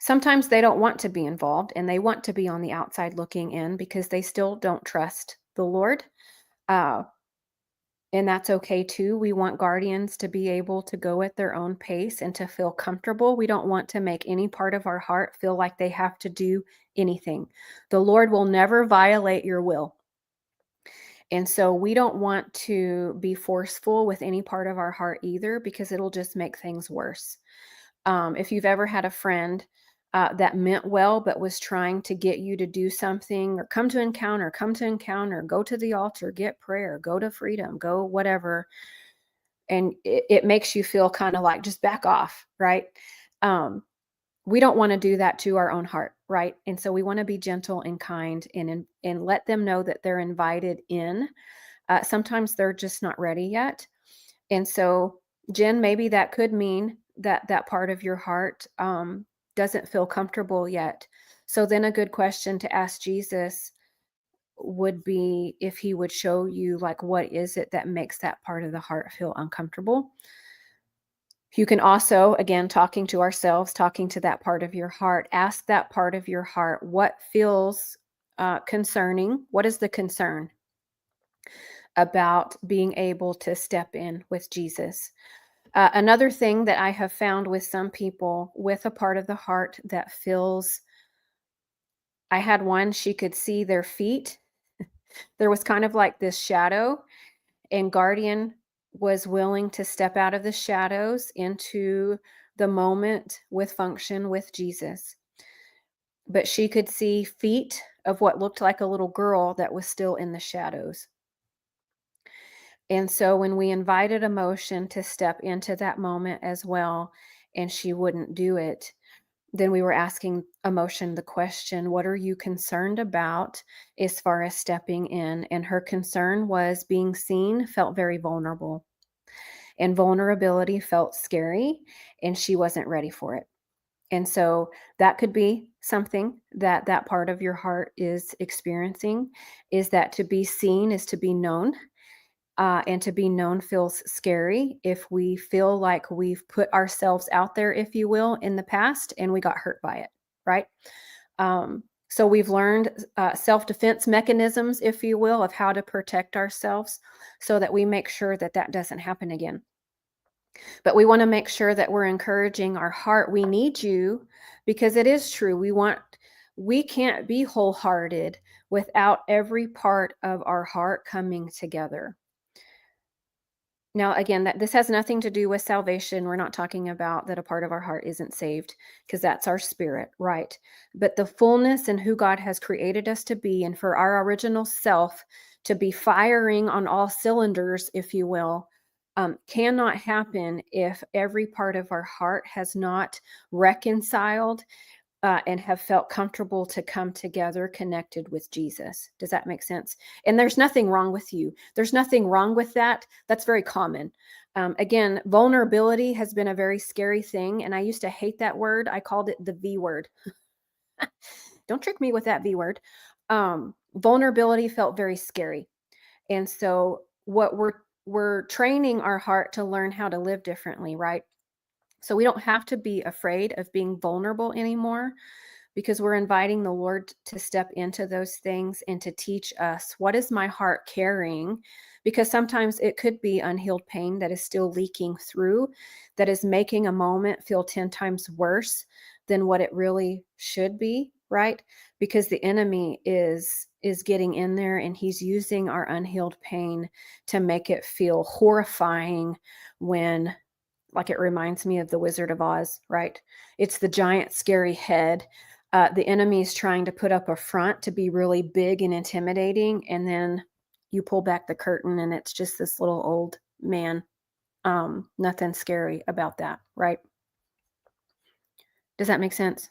Sometimes they don't want to be involved, and they want to be on the outside looking in because they still don't trust the Lord. Uh, And that's okay too. We want guardians to be able to go at their own pace and to feel comfortable. We don't want to make any part of our heart feel like they have to do anything. The Lord will never violate your will. And so we don't want to be forceful with any part of our heart either, because it'll just make things worse. If you've ever had a friend that meant well, but was trying to get you to do something, or come to encounter, go to the altar, get prayer, go to freedom, go whatever, and it makes you feel kind of like, just back off, right? Um, we don't want to do that to our own heart, right? And so we want to be gentle and kind, and let them know that they're invited in. Sometimes they're just not ready yet. And so, Jen, maybe that could mean that that part of your heart doesn't feel comfortable yet. So then a good question to ask Jesus, would be if he would show you, like, what is it that makes that part of the heart feel uncomfortable. You can also, again, talking to ourselves, talking to that part of your heart, ask that part of your heart, what feels concerning? What is the concern about being able to step in with Jesus? Another thing that I have found with some people with a part of the heart that feels, I had one, she could see their feet. There was kind of like this shadow, and Guardian was willing to step out of the shadows into the moment with function with Jesus. But she could see feet of what looked like a little girl that was still in the shadows. And so when we invited emotion to step into that moment as well, and she wouldn't do it, then we were asking emotion the question, what are you concerned about as far as stepping in? And her concern was being seen felt very vulnerable, and vulnerability felt scary, and she wasn't ready for it. And so that could be something that that part of your heart is experiencing, is that to be seen is to be known. And to be known feels scary if we feel like we've put ourselves out there, if you will, in the past and we got hurt by it, right? So we've learned self-defense mechanisms, if you will, of how to protect ourselves so that we make sure that that doesn't happen again. But we want to make sure that we're encouraging our heart. We need you, because it is true. We can't be wholehearted without every part of our heart coming together. Now, again, that this has nothing to do with salvation. We're not talking about that a part of our heart isn't saved, because that's our spirit, right? But the fullness and who God has created us to be, and for our original self to be firing on all cylinders, if you will, cannot happen if every part of our heart has not reconciled and have felt comfortable to come together connected with Jesus. Does that make sense? And there's nothing wrong with you. There's nothing wrong with that. That's very common. Again, vulnerability has been a very scary thing. And I used to hate that word. I called it the V word. Don't trick me with that V word. Vulnerability felt very scary. And so what we're training our heart to learn how to live differently, right? So we don't have to be afraid of being vulnerable anymore, because we're inviting the Lord to step into those things and to teach us, what is my heart carrying? Because sometimes it could be unhealed pain that is still leaking through, that is making a moment feel 10 times worse than what it really should be, right? Because the enemy is getting in there, and he's using our unhealed pain to make it feel horrifying, when, like, it reminds me of the Wizard of Oz, right? It's the giant scary head. The enemy is trying to put up a front to be really big and intimidating, and then you pull back the curtain and it's just this little old man. Nothing scary about that, right? Does that make sense?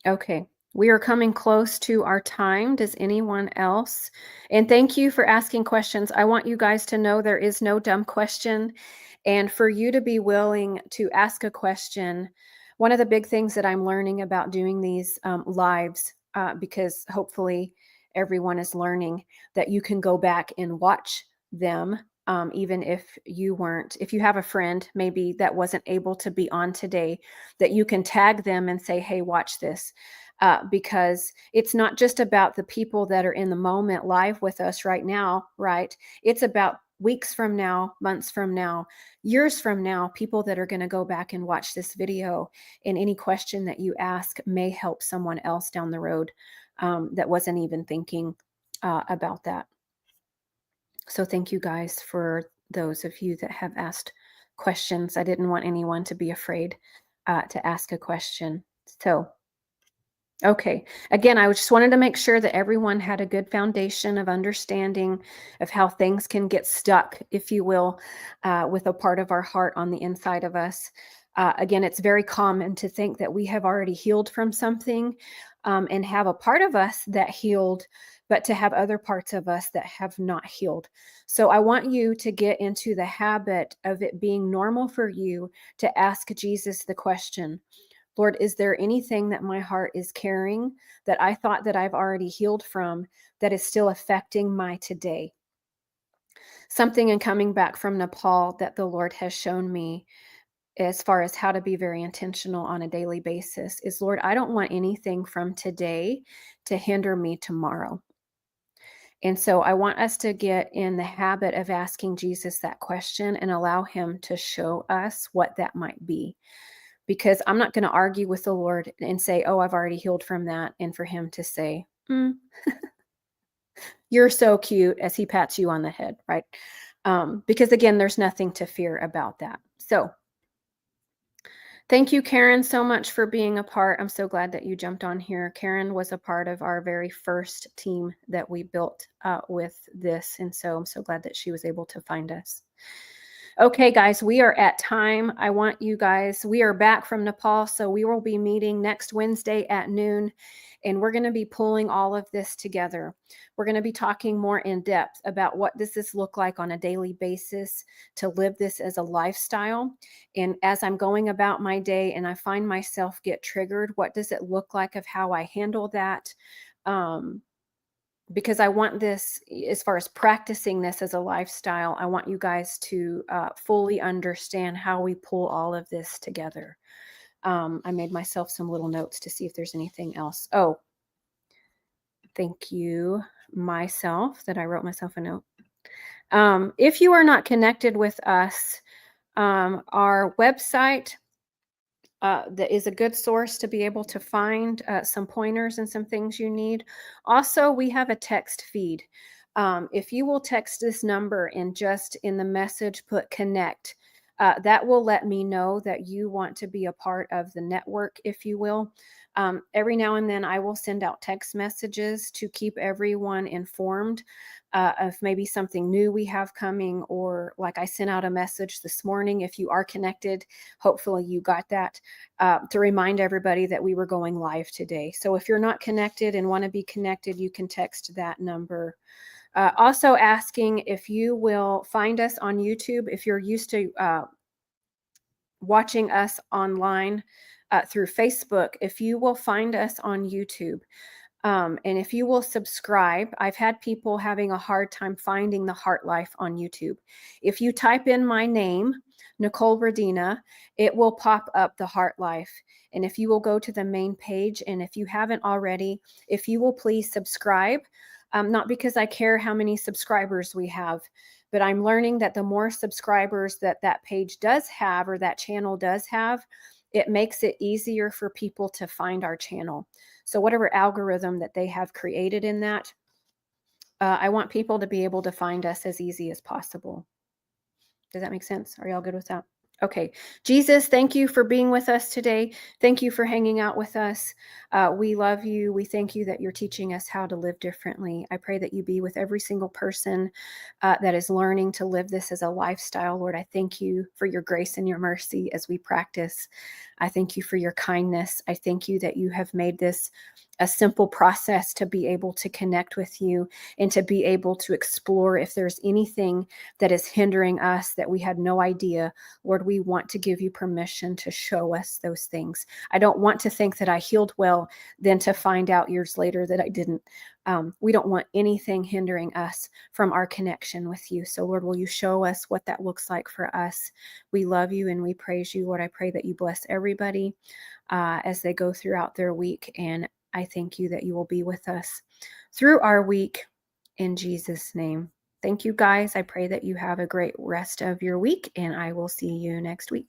Okay. We are coming close to our time. Does anyone else? And thank you for asking questions. I want you guys to know there is no dumb question. And for you to be willing to ask a question, one of the big things that I'm learning about doing these lives, because hopefully everyone is learning that you can go back and watch them. Even if you weren't, if you have a friend maybe that wasn't able to be on today, that you can tag them and say, hey, watch this. Because it's not just about the people that are in the moment live with us right now, right? It's about weeks from now, months from now, years from now, people that are going to go back and watch this video. And any question that you ask may help someone else down the road that wasn't even thinking about that. So thank you guys for those of you that have asked questions. I didn't want anyone to be afraid to ask a question. So, okay. Again, I just wanted to make sure that everyone had a good foundation of understanding of how things can get stuck, if you will, with a part of our heart on the inside of us. Again, it's very common to think that we have already healed from something and have a part of us that healed, but to have other parts of us that have not healed. So I want you to get into the habit of it being normal for you to ask Jesus the question, Lord, is there anything that my heart is carrying that I thought that I've already healed from that is still affecting my today? Something in coming back from Nepal that the Lord has shown me as far as how to be very intentional on a daily basis is, Lord, I don't want anything from today to hinder me tomorrow. And so I want us to get in the habit of asking Jesus that question and allow him to show us what that might be. Because I'm not going to argue with the Lord and say, oh, I've already healed from that. And for him to say, you're so cute, as he pats you on the head, right? Because again, there's nothing to fear about that. So thank you, Karen, so much for being a part. I'm so glad that you jumped on here. Karen was a part of our very first team that we built with this. And so I'm so glad that she was able to find us. Okay, guys, we are at time. I want you guys, we are back from Nepal, so we will be meeting next Wednesday at noon, and we're going to be pulling all of this together. We're going to be talking more in depth about what does this look like on a daily basis to live this as a lifestyle. And as I'm going about my day and I find myself get triggered, what does it look like of how I handle that? Because I want this, as far as practicing this as a lifestyle, I want you guys to fully understand how we pull all of this together. I made myself some little notes to see if there's anything else. Oh, thank you, myself, that I wrote myself a note. If you are not connected with us, our website that is a good source to be able to find some pointers and some things you need. Also, we have a text feed. If you will text this number and just in the message put connect, that will let me know that you want to be a part of the network, if you will. Every now and then I will send out text messages to keep everyone informed of maybe something new we have coming, or like I sent out a message this morning. If you are connected, hopefully you got that, to remind everybody that we were going live today. So if you're not connected and want to be connected, you can text that number. Also asking if you will find us on YouTube. If you're used to watching us online through Facebook, if you will find us on YouTube, and if you will subscribe, I've had people having a hard time finding the Heart Life on YouTube. If you type in my name, Nicole Radina, it will pop up the Heart Life. And if you will go to the main page, and if you haven't already, if you will please subscribe, not because I care how many subscribers we have, but I'm learning that the more subscribers that that page does have, or that channel does have, it makes it easier for people to find our channel. So whatever algorithm that they have created in that, I want people to be able to find us as easy as possible. Does that make sense? Are y'all good with that? Okay. Jesus, thank you for being with us today. Thank you for hanging out with us. We love you. We thank you that you're teaching us how to live differently. I pray that you be with every single person that is learning to live this as a lifestyle. Lord, I thank you for your grace and your mercy as we practice. I thank you for your kindness. I thank you that you have made this a simple process to be able to connect with you and to be able to explore if there's anything that is hindering us that we had no idea. Lord, we want to give you permission to show us those things. I don't want to think that I healed well, then to find out years later that I didn't. We don't want anything hindering us from our connection with you. So Lord, will you show us what that looks like for us? We love you and we praise you. Lord, I pray that you bless everybody as they go throughout their week. And I thank you that you will be with us through our week in Jesus' name. Thank you, guys. I pray that you have a great rest of your week, and I will see you next week.